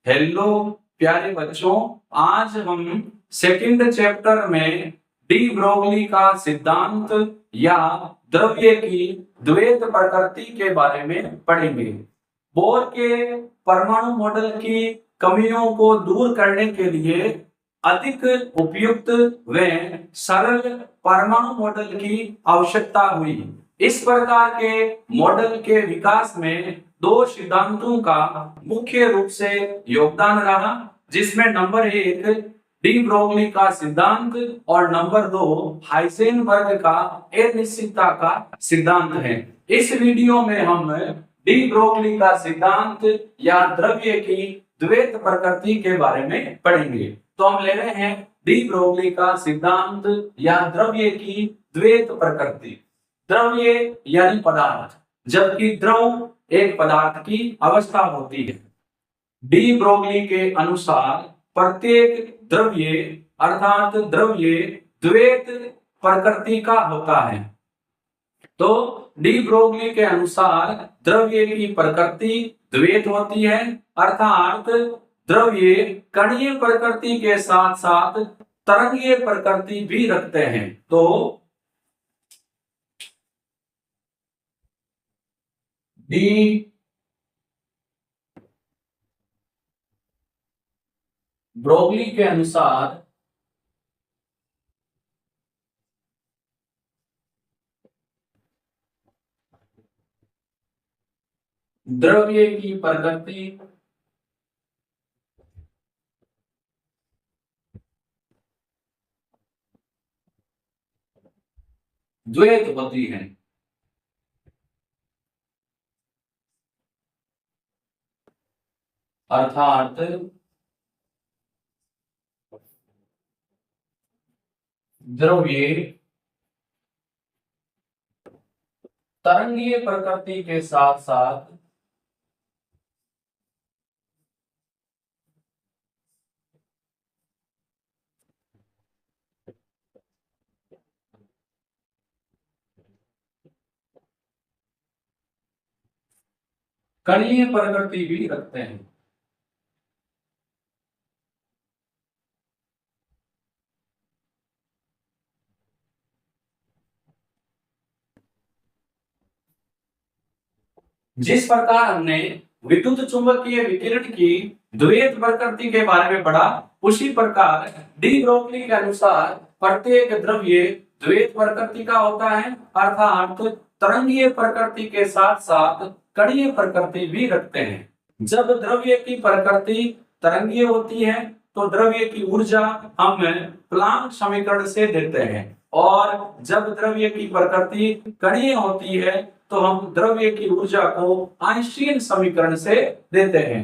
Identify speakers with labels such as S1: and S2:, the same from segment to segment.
S1: Hello प्यारे बच्चों, आज हम सेकंड चैप्टर में डी ब्रोगली का सिद्धांत या द्रव्य की द्वैत प्रकृति के बारे में पढ़ेंगे। बोर के परमाणु मॉडल की कमियों को दूर करने के लिए अधिक उपयुक्त व सरल परमाणु मॉडल की आवश्यकता हुई। इस प्रकार के मॉडल के विकास में दो सिद्धांतों का मुख्य रूप से योगदान रहा, जिसमें नंबर एक डी ब्रोगली का सिद्धांत और नंबर दो हाइजेनबर्ग का अनिश्चितता का सिद्धांत है। इस वीडियो में हम डी ब्रोगली का सिद्धांत या द्रव्य की द्वैत प्रकृति के बारे में पढ़ेंगे। तो हम ले रहे हैं डी ब्रोगली का सिद्धांत या द्रव्य की द्वैत प्रकृति। द्रव्य यानी पदार्थ, जबकि द्रव एक पदार्थ की अवस्था होती है। डी ब्रोगली के अनुसार प्रत्येक द्रव्य अर्थात द्रव्य द्वैत प्रकृति का होता है। तो डी ब्रोगली के अनुसार द्रव्य की प्रकृति द्वैत होती है, अर्थात द्रव्य कणीय प्रकृति के साथ साथ तरंगीय प्रकृति भी रखते हैं। तो डी ब्रोगली के अनुसार द्रव्य की प्रकृति द्वैत होती है। अर्थात द्रव्य तरंगीय प्रकृति के साथ साथ कणीय प्रकृति भी रखते हैं। जिस प्रकार हमने विद्युत चुंबकीय विकिरण की द्वैत प्रकृति के बारे में पढ़ा, उसी प्रकार डी ब्रोगली के अनुसार प्रत्येक द्रव्य द्वैत प्रकृति का होता है, अर्थात तरंगीय प्रकृति के साथ साथ कणीय प्रकृति भी रखते हैं। जब द्रव्य की प्रकृति तरंगीय होती है तो द्रव्य की ऊर्जा हम प्लांक समीकरण से देते हैं, और जब द्रव्य की प्रकृति कणीय होती है तो हम द्रव्य की ऊर्जा को आइंस्टीन समीकरण से देते हैं।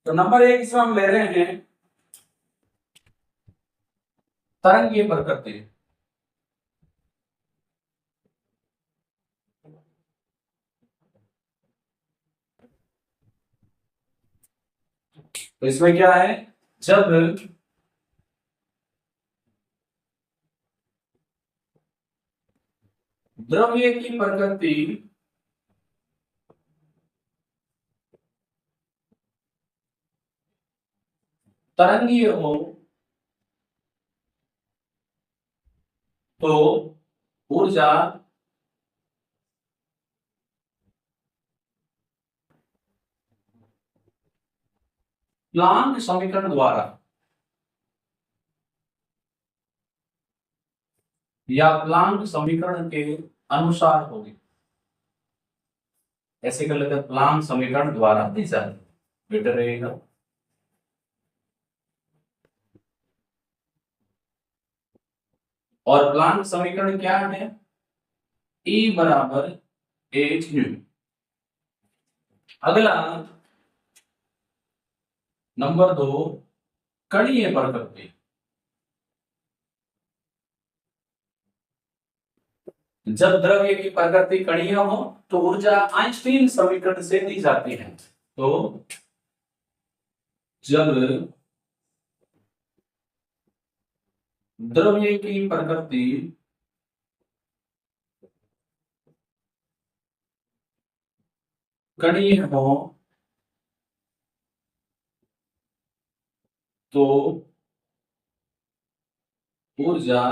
S1: तो नंबर एक इसमें हम ले रहे हैं तरंगीय प्रकृति। तो इसमें क्या है, जब द्रव्य की प्रकृति तरंगीय हो तो ऊर्जा प्लांक समीकरण द्वारा या प्लांक समीकरण के अनुसार होगी। ऐसे कर लेते हैं, प्लांक समीकरण द्वारा दी जाती, बेटर रहेगा। और प्लांक समीकरण क्या है, E बराबर एच न्यू। अगला नंबर दो कणीय प्रकृति। जब द्रव्य की प्रकृति कणीय हो तो ऊर्जा आइंस्टीन समीकरण से दी जाती है। तो जब द्रव्य की प्रकृति कणीय हो तो ऊर्जा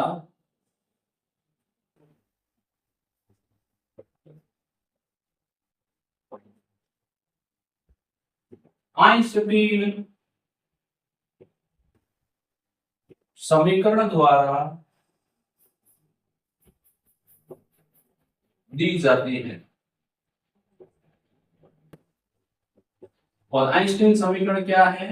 S1: आइंस्टीन समीकरण द्वारा दी जाती है। और आइंस्टीन समीकरण क्या है?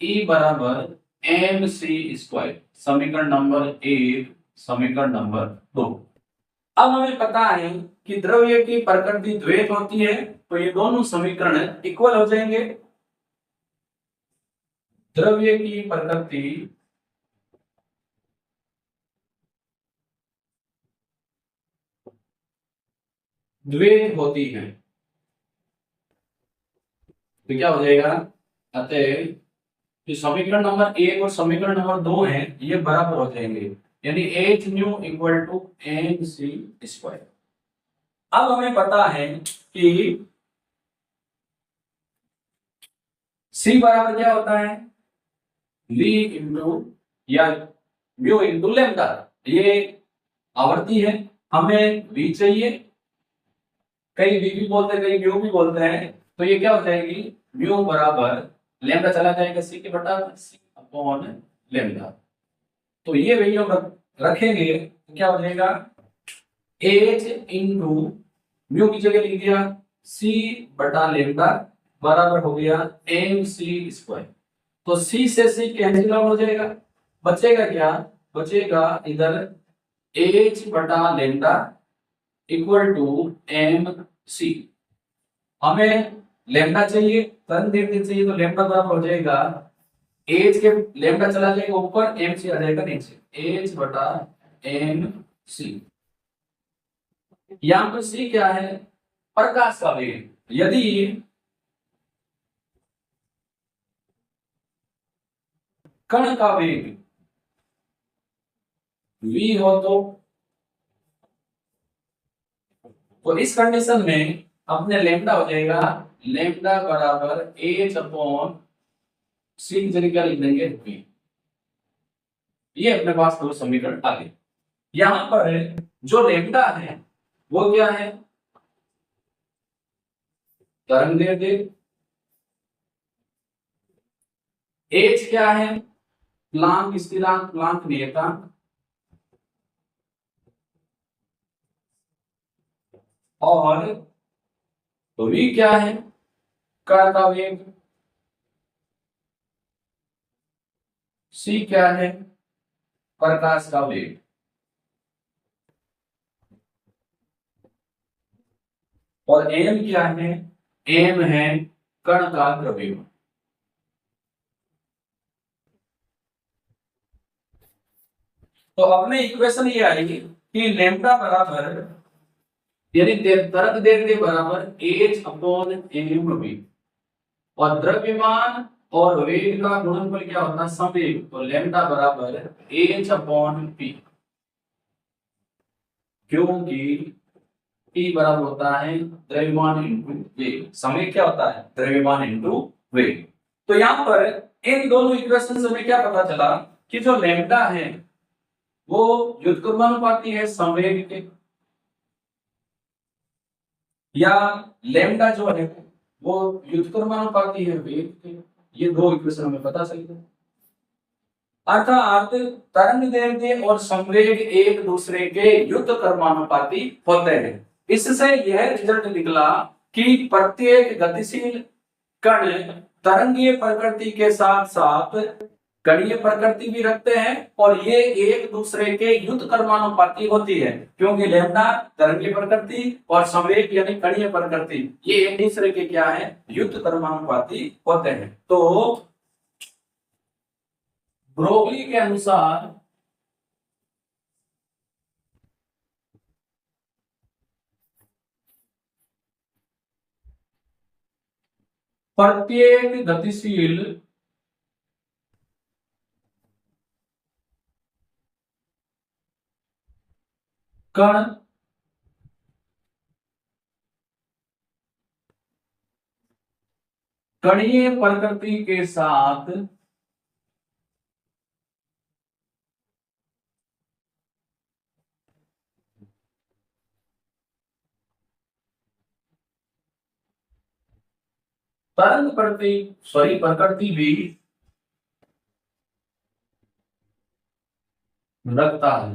S1: E बराबर एम सी स्क्वायर, समीकरण नंबर 1, समीकरण नंबर 2। अब हमें पता है कि द्रव्य की प्रकृति द्वैत होती है, तो ये दोनों समीकरण इक्वल हो जाएंगे। द्रव्य की प्रकृति द्वैत होती है, तो क्या हो जाएगा? अतः जो समीकरण नंबर 1 और समीकरण नंबर 2 है ये बराबर हो जाएंगे, यानी H nu equal to M C square. अब हमें पता है कि सी बराबर क्या होता है? वी इंटू या म्यू इंटू लेमडा। ये आवर्ती है, हमें वी चाहिए, कई वी भी बोलते हैं, कई म्यू भी बोलते हैं। तो ये क्या हो जाएगी? म्यू बराबर लेमडा चला जाएगा सी के बटा सी अपॉन लेमडा। तो ये वैल्यू रखेंगे तो क्या हो जाएगा? एच इंटू म्यू की जगह लिख दिया सी बटा लेमडा बराबर हो गया एम सी स्क्वायर। तो सी से सी कैंसिल आउट हो जाएगा, बचेगा क्या? बचेगा इधर एच बटा lambda equal to M C. हमें लेमडा चाहिए, तरंग दैर्ध्य चाहिए, तो लेमडा बराबर हो जाएगा एच के लेमडा चला जाएगा ऊपर, एम सी आ जाएगा नीचे, एच बटा एम सी। यहां पर सी क्या है? प्रकाश का वेग। यदि कण का वेग v हो तो इस कंडीशन में अपने लेमडा हो जाएगा लेमडा बराबर एच अपॉन सी की जगह क्या लिख देंगे? v। ये अपने पास दो समीकरण आ गए। यहां पर जो लेमडा है वो क्या है? तरंग दैर्ध्य। एच क्या है? प्लांक स्थिरांक, प्लांक नियतांक। और v क्या है? कण का वेग। c क्या है? प्रकाश का वेग। और m क्या है? m है कण का द्रव्यमान। तो अपने इक्वेशन ये आएगी कि लेमडा बराबर, यानी तरंग दैर्ध्य बराबर एच अपॉन एम वी, और द्रव्यमान और वेग का गुणनफल क्या होता है? संवेग। तो लेमडा बराबर एच अपॉन पी, क्योंकि पी बराबर होता है द्रव्यमान इंटू वेग। संवेग क्या होता है? द्रव्यमान इंटू वेग। तो यहां पर इन दोनों इक्वेशन से हमें क्या पता चला कि जो लेमडा है वो व्युत्क्रमानुपाती है संवेग के, या लेमडा जो है वो व्युत्क्रमानुपाती है वेग के। ये दो इक्वेशन हमें पता चल गए। अर्थात तरंग दैर्ध्य और संवेग एक दूसरे के व्युत्क्रमानुपाती होते हैं। इससे यह रिजल्ट निकला कि प्रत्येक गतिशील कण तरंगीय प्रकृति के साथ साथ कणीय प्रकृति भी रखते हैं, और ये एक दूसरे के व्युत्क्रमानुपाती होती है, क्योंकि लेमडा तरंगीय प्रकृति और संवेग यानी कणीय प्रकृति ये एक दूसरे के क्या है? व्युत्क्रमानुपाती होते हैं। तो ब्रोगली के अनुसार प्रत्येक गतिशील कण कणीय प्रकृति के साथ तरंग प्रकृति भी रखता है।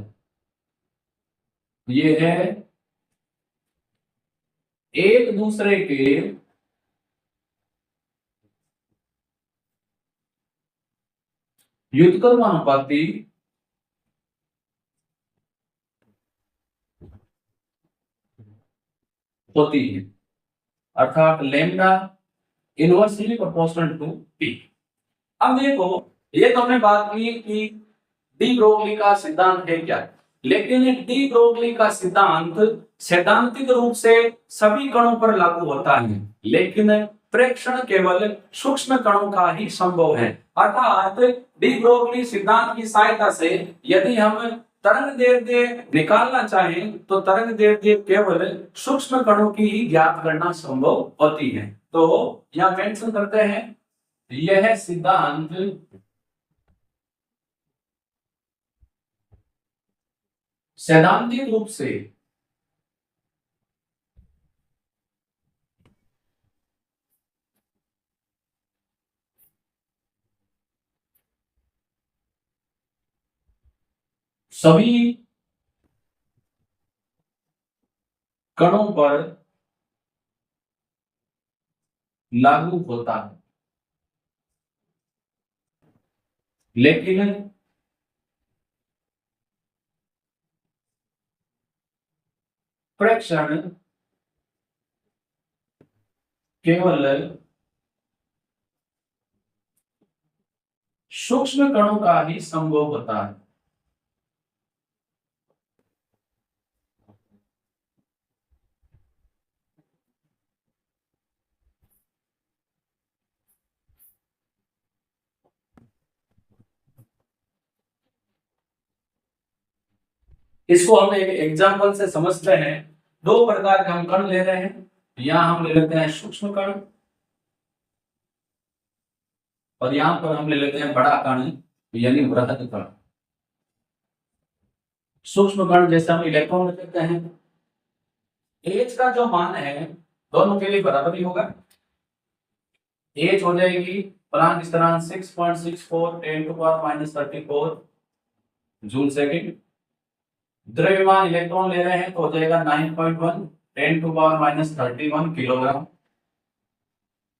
S1: ये है एक दूसरे के व्युत्क्रमानुपाती होती है, अर्थात lambda inversely proportional to P. अब देखो, ये तो हमने बात की कि डी ब्रोगली का सिद्धांत है क्या, लेकिन डी ब्रोगली का सिद्धांत सैद्धांतिक रूप से सभी कणों पर लागू होता है, लेकिन प्रेक्षण केवल सूक्ष्म कणों का ही संभव है। अर्थात डी ब्रोगली सिद्धांत की सहायता से यदि हम तरंग दैर्ध्य निकालना चाहें तो तरंग दैर्ध्य केवल सूक्ष्म कणों की ही ज्ञात करना संभव होती है। तो यहां मेंशन करते हैं, यह सिद्धांत सैद्धांतिक रूप से सभी कणों पर लागू होता है, लेकिन प्रेक्षण केवल सूक्ष्म कणों का ही संभव होता है। इसको हम एक एग्जांपल से समझते हैं। दो प्रकार के हम कण ले रहे हैं, यहां हम ले लेते हैं सूक्ष्म कण और यहां पर हम ले लेते हैं बड़ा कण यानी वृहद कण। सूक्ष्म कण जैसे हम इलेक्ट्रॉन लेते हैं, एच का जो मान है दोनों के लिए बराबर ही होगा। एच हो जाएगी प्लांक स्थिरांक 6.64 10⁻34 जूल सेकंड। द्रव्यमान इलेक्ट्रॉन ले रहे हैं तो हो जाएगा 9.1 10⁻31 किलोग्राम।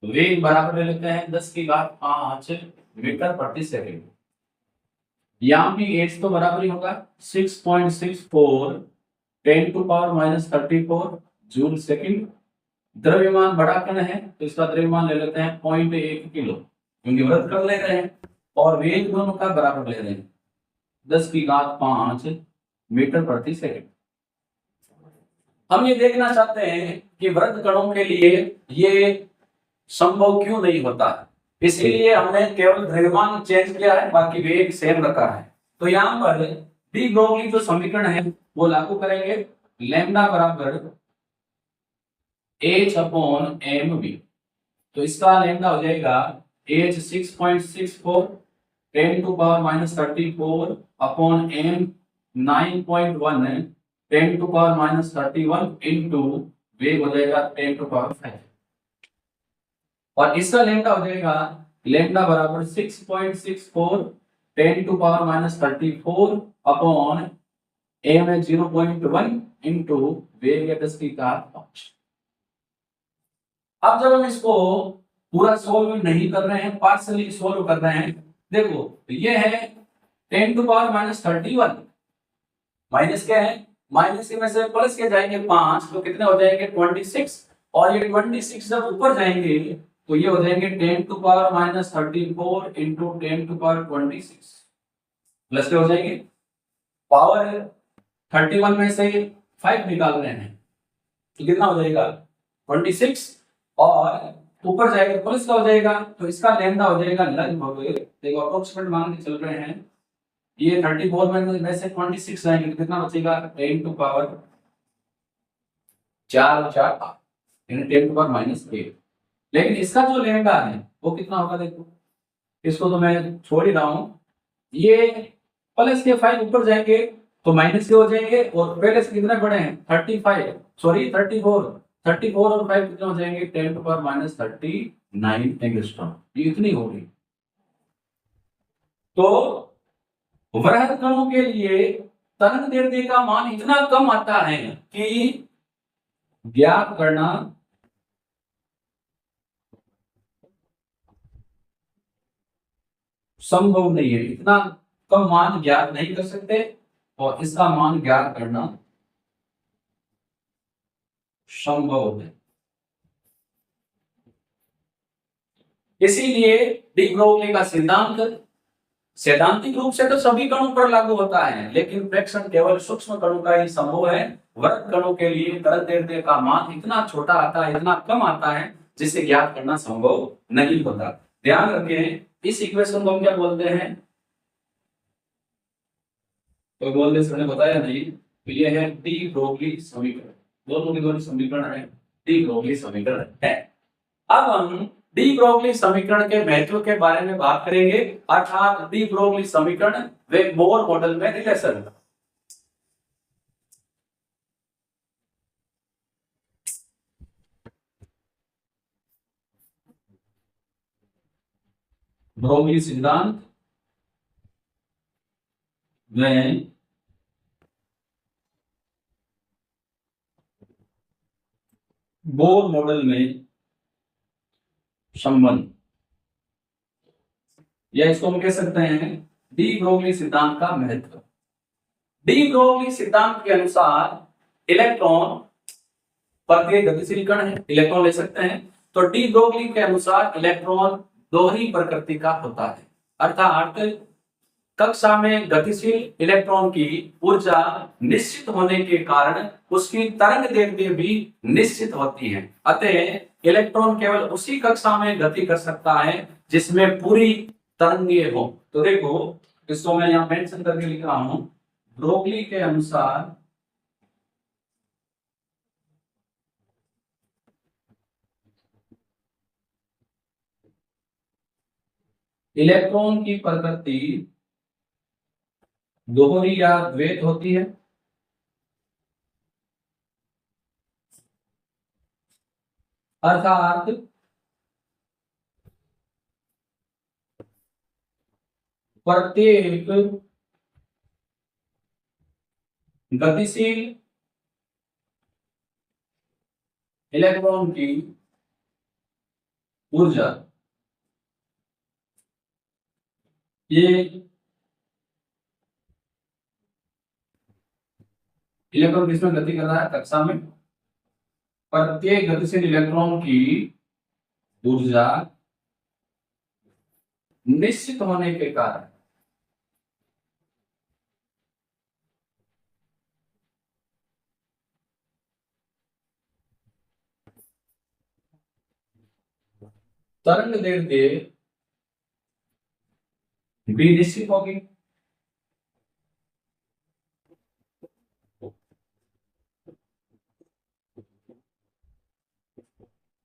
S1: वेग बराबर ले लेते हैं 10⁵ मीटर प्रति सेकंड। यहां भी एच तो बराबर ही होगा 6.64 10⁻34 जूल सेकंड। द्रव्यमान बड़ा कण है तो इसका द्रव्यमान ले लेते हैं 0.1 किलो, क्योंकि वृत्त कण ले रहे हैं, और वेग दोनों का बराबर ले रहे हैं 10⁵ मीटर प्रति सेकंड। हम ये देखना चाहते हैं कि वृत्त कणों के लिए ये संभव क्यों नहीं होता, इसलिए हमने केवल द्रव्यमान चेंज किया है, बाकी वेग सेम रखा है। तो यहाँ पर डी ब्रोगली जो समीकरण है वो लागू करेंगे, लैम्डा बराबर H/mv। तो इसका लैम्डा हो जाएगा H 6.64 10⁻34 अपॉन m 9.1 10⁻31 इंटू वेग हो जाएगा 10⁵। और इसका लैम्डा हो जाएगा लैम्डा बराबर 6.64 10⁻34 अपॉन m है 0.1 इंटू वेग है 10⁵। अब जब हम इसको पूरा सोल्व नहीं कर रहे हैं, पार्शियली सोल्व कर रहे हैं, देखो ये है 10⁻31 माइनस क्या है, माइनस के में से प्लस के जाएंगे 5 तो कितने हो जाएंगे 26, और ये 26 जब ऊपर जाएंगे तो ये हो जाएंगे 10⁻34 इंटू 10⁻26 प्लस के हो जाएंगे, पावर 31 में से 5 निकाल रहे हैं तो कितना हो जाएगा 26, और ऊपर जाएगा प्लस का हो जाएगा, तो इसका लैम्डा हो जाएगा लगभग, देखो अप्रोक्सीमेट मान के चल रहे हैं, ये 34 में से 26 जाएंगे तो कितना बचेगा 10⁻4 और 4 यानी 10⁻8। लेकिन इसका जो लैम्डा है वो कितना होगा, देखो इसको तो मैं छोड़ ही रहा हूं, ये प्लस के 5 ऊपर जाएंगे तो माइनस के हो जाएंगे, और पहले से कितने बड़े हैं 34 और 5 कितने हो जाएंगे 10⁻39 9 एंगस्ट्रॉम, ये इतनी होगी। तो वृहद कणों के लिए तरंग दैर्ध्य का मान इतना कम आता है कि ज्ञात करना संभव नहीं है, इतना कम मान ज्ञात नहीं कर सकते और इसका मान ज्ञात करना संभव है। इसीलिए डी ब्रोगली का सिद्धांत सैद्धांतिक रूप से तो सभी कणों पर लागू होता है, लेकिन प्रेक्षण केवल सूक्ष्म कणों का ही संभव है। वृहद कणों के लिए तरंग दैर्ध्य का मान इतना छोटा आता है, इतना कम आता है, जिसे ज्ञात करना संभव नहीं होता। ध्यान रखें, इस इक्वेशन को हम क्या बोलते हैं? तो बोलते हमने बताया नहीं, तो यह है डी ब्रोगली समीकरण। दोनों के दोनों समीकरण है, डी ब्रोगली समीकरण है। अब हम डी ब्रोगली समीकरण के महत्व के बारे में बात करेंगे, अर्थात डी ब्रोगली समीकरण वे बोर मॉडल में रिलेशन। ब्रोगली सिद्धांत में बोर मॉडल में संबंध, या इसको हम कह सकते हैं डी ब्रोगली सिद्धांत का महत्व। डी ब्रोगली सिद्धांत के अनुसार इलेक्ट्रॉन प्रत्येक गतिशील कण है, इलेक्ट्रॉन ले सकते हैं। तो डी ब्रोगली के अनुसार इलेक्ट्रॉन दोहरी प्रकृति का होता है, अर्थात कक्षा में गतिशील इलेक्ट्रॉन की ऊर्जा निश्चित होने के कारण उसकी तरंग दैर्ध्य भी निश्चित होती है। अतः इलेक्ट्रॉन केवल उसी कक्षा में गति कर सकता है जिसमें पूरी तरंगे हो। तो देखो, इसको मैं यहाँ मेंशन करके लिख रहा हूं, ब्रोगली के अनुसार इलेक्ट्रॉन की प्रकृति दोहरी या द्वैत होती है, अर्थात प्रत्येक गतिशील इलेक्ट्रॉन की ऊर्जा, ये इलेक्ट्रॉन किसमें गति कर रहा है? कक्षा में। प्रत्येक गतिशील इलेक्ट्रॉन की ऊर्जा निश्चित होने के कारण तरंग दैर्ध्य भी निश्चित होगी।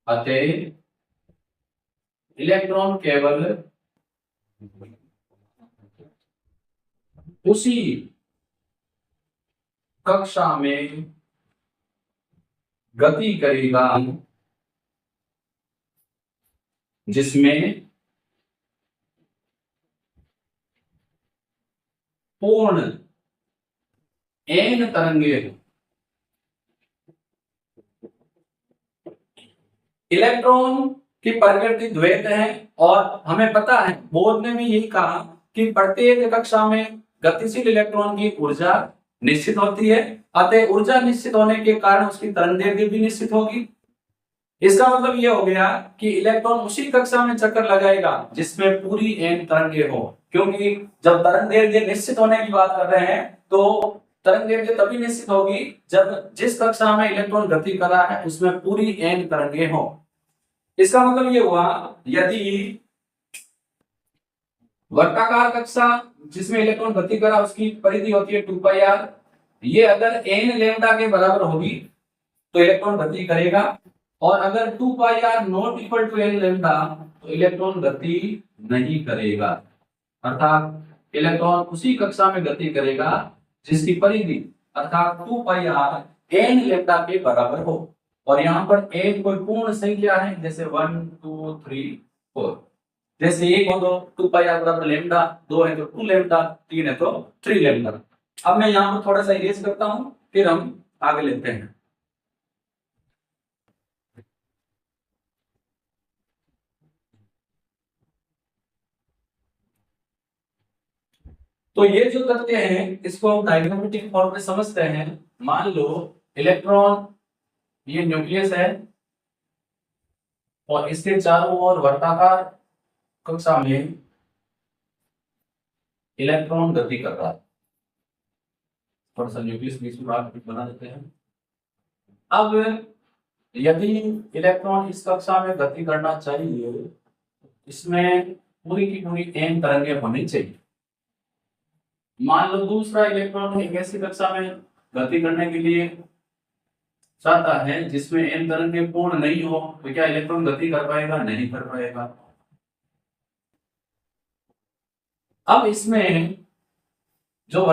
S1: अतः इलेक्ट्रॉन केवल उसी कक्षा में गति करेगा जिसमें पूर्ण n तरंगे हो। इलेक्ट्रॉन की प्रकृति द्वैत है और हमें पता है, बोर ने भी यही कहा कि प्रत्येक कक्षा में गतिशील इलेक्ट्रॉन की ऊर्जा निश्चित होती है। अतः ऊर्जा निश्चित होने के कारण उसकी तरंग दैर्ध्य भी निश्चित होगी। इसका मतलब यह हो गया कि इलेक्ट्रॉन उसी कक्षा में चक्कर लगाएगा जिसमें पूरी n तरंगे हो, क्योंकि जब तरंग दैर्ध्य निश्चित होने की बात कर रहे हैं तो तरंग दैर्ध्य तभी निश्चित होगी जब जिस कक्षा में इलेक्ट्रॉन गति कर रहा है उसमें पूरी n तरंगे हो। इसका मतलब ये हुआ, यदि वर्ताकार कक्षा जिसमें इलेक्ट्रॉन गति कर रहा है उसकी परिधि होती है 2πr, ये अगर n लैम्डा के बराबर होगी तो इलेक्ट्रॉन गति करेगा, और अगर 2πr not equal to n lambda तो इलेक्ट्रॉन गति नहीं करेगा। अर्थात इलेक्ट्रॉन उसी कक्षा में गति करेगा जिसकी परिधि अर्थात 2πr n लैम्डा के बराबर हो। और यहाँ पर एक कोई पूर्ण संख्या है, जैसे 1 2 3 4, जैसे 1 हो तो 2 पाई आर बराबर लैम्डा, 2 है तो 2 लैम्डा, 3 है तो 3 लैम्डा। अब मैं यहाँ पर थोड़ा सा इरेज करता हूँ, फिर हम आगे लेते हैं। तो ये जो तथ्य हैं इसको हम डायग्रामेटिक फॉर्म में समझते हैं। मान लो इलेक्ट्रॉन, ये न्यूक्लियस है और इसके चारों ओर वर्ताकार कक्षा में इलेक्ट्रॉन गति कर रहा है। थोड़ा सा न्यूक्लियस बीच में बना देते हैं। अब यदि इलेक्ट्रॉन इस कक्षा में गति करना चाहिए, इसमें पूरी की पूरी n तरंगे होनी चाहिए। मान लो दूसरा इलेक्ट्रॉन एक ऐसी कक्षा में गति करने के लिए चाहता है जिसमें n तरंगे पूर्ण नहीं हो, तो क्या इलेक्ट्रॉन गति कर पाएगा? नहीं कर पाएगा। अब इसमें जो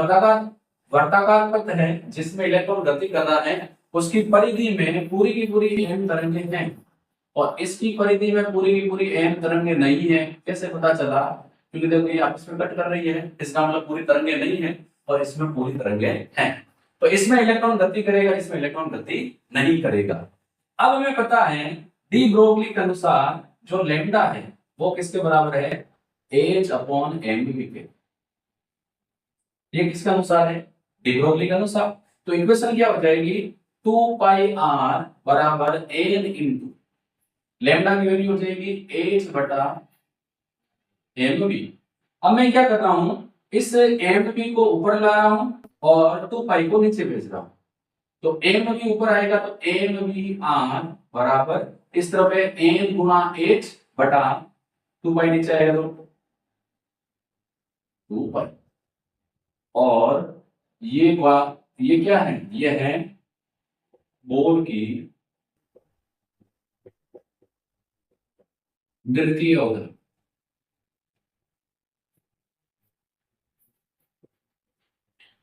S1: वर्ताकार पथ है जिसमें इलेक्ट्रॉन गति कर रहा है, उसकी परिधि में पूरी की पूरी n तरंगे हैं और इसकी परिधि में पूरी की पूरी n तरंगे नहीं है। कैसे पता चला? क्योंकि देखो ये आपस में कट कर रही है, इसका मतलब पूरी तरंगे नहीं है और इसमें पूरी तरंगे हैं। तो इसमें इलेक्ट्रॉन गति करेगा, इसमें इलेक्ट्रॉन गति नहीं करेगा। अब हमें पता है डी ब्रोगली के अनुसार जो लैम्डा है वो किसके बराबर है? H/mv के। ये किसके अनुसार है? डी ब्रोगली के अनुसार। तो इक्वेशन क्या हो जाएगी? 2 पाई r बराबर n इंटू लैम्डा की वैल्यू हो जाएगी H/mv। अब मैं क्या कर रहा हूं, इस mv को ऊपर ला रहा हूं और 2 पाई को नीचे भेज रहा हूं। तो mv ऊपर आएगा तो mvr बराबर इस तरफ है n गुना h बटा 2 पाई नीचे आएगा तो 2 पाई। और ये क्या है? ये है बोर की वृत्तीय अवधारणा।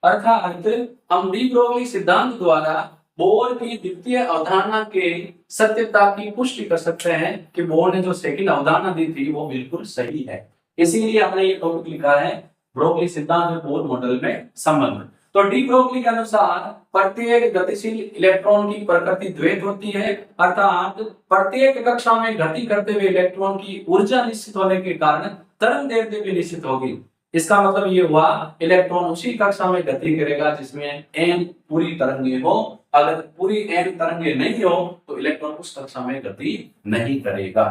S1: अर्थात हम डी ब्रोगली सिद्धांत द्वारा बोर की द्वितीय अवधारणा के सत्यता की पुष्टि कर सकते हैं कि बोर ने जो सेकंड अवधारणा दी थी वो बिल्कुल सही है। इसीलिए हमने ये टॉपिक लिखा है ब्रोगली सिद्धांत और बोर मॉडल में संबंध। तो डी ब्रोगली के अनुसार प्रत्येक गतिशील इलेक्ट्रॉन की प्रकृति द्वैत होती है, अर्थात प्रत्येक कक्षा में गति करते हुए इलेक्ट्रॉन की ऊर्जा निश्चित होने के कारण तरंग दैर्ध्य भी निश्चित होगी। इसका मतलब ये हुआ इलेक्ट्रॉन उसी कक्षा में गति करेगा जिसमें n पूरी तरंगे हो। अगर पूरी n तरंगे नहीं हो तो इलेक्ट्रॉन उस कक्षा में गति नहीं करेगा।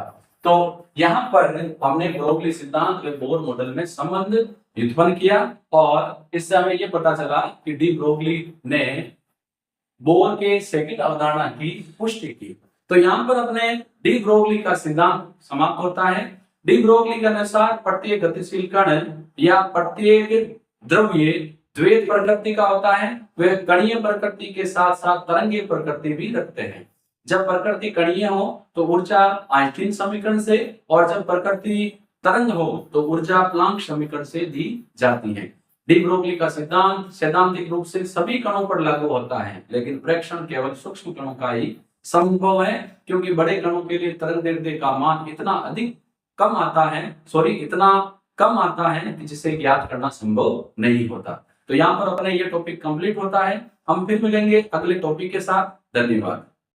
S1: तो यहाँ पर हमने ब्रोगली सिद्धांत और बोर मॉडल में संबंध व्युत्पन्न किया और इससे हमें ये पता चला कि डी ब्रोगली ने बोर के सेकंड अवधारणा की पुष्टि की। तो यहाँ पर अपने डी ब्रोगली का सिद्धांत समाप्त होता है। डी ब्रोगली के अनुसार प्रत्येक गतिशील कण या प्रत्येक द्रव्य द्वैत प्रकृति का होता है। वे कणीय प्रकृति के साथ साथ तरंगीय प्रकृति भी रखते हैं। जब प्रकृति कणीय हो तो ऊर्जा आइंस्टीन समीकरण से, और जब प्रकृति तरंग हो तो ऊर्जा प्लांक समीकरण से दी जाती है। डी ब्रोगली का सिद्धांत सैद्धांतिक रूप से सभी कणों पर लागू होता है, लेकिन प्रेक्षण केवल सूक्ष्म कणों का ही संभव है, क्योंकि बड़े कणों के लिए तरंग दैर्ध्य का मान इतना कम आता है कि जिसे ज्ञात करना संभव नहीं होता। तो यहाँ पर अपने ये टॉपिक कंप्लीट होता है। हम फिर मिलेंगे अगले टॉपिक के साथ। धन्यवाद।